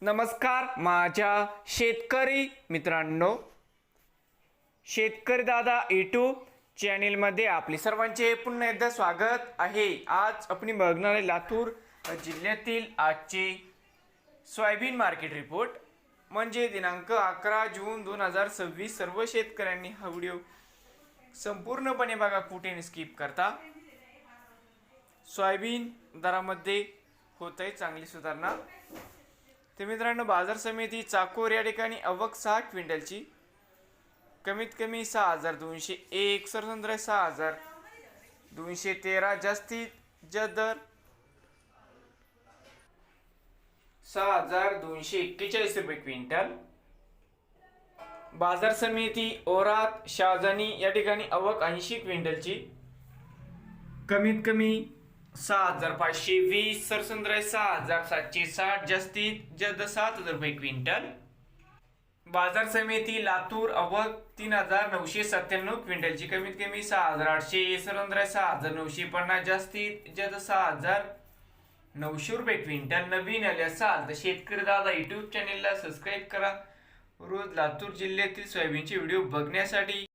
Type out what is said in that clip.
नमस्कार माझ्या शेतकरी मित्रांनो, शेतकरी दादा यूट्यूब चॅनेलमध्ये आपले सर्वांचे पुन्हा एकदा स्वागत आहे। आज आपण बघणार आहे लातूर जिल्ह्यातील आजचे सोयाबीन मार्केट रिपोर्ट, म्हणजे दिनांक 11 जून 2026। सर्व शेतकऱ्यांनी हा व्हिडिओ संपूर्णपणे बघा, कुठे स्किप करता। सोयाबीन दरामध्ये होत आहे चांगली सुधारणा। तर मित्रांनो, बाजार समिती चाकोर या ठिकाणी आवक 6 क्विंटलची कमीत कमी 6201, सरसंद्र 6213, जास्तीत जास्त दर 6241 रुपये क्विंटल। बाजार समिती औराद शाहजानी या ठिकाणी आवक 80 क्विंटलची कमीत कमी 6520, सरसंद्र 6760, जास्तीत जास्त 7000 रुपये क्विंटल। बाजार समिती लातूर आवक 3997 क्विंटलची कमीत कमी 6800, सरसंद्र 6950, जास्तीत जास्त 6900 रुपये क्विंटल। नवीन आले असाल तर शेतकरी दादा यूट्यूब चॅनेलला सबस्क्राईब करा, रोज लातूर जिल्ह्यातील सोयाबीनचे व्हिडिओ बघण्यासाठी।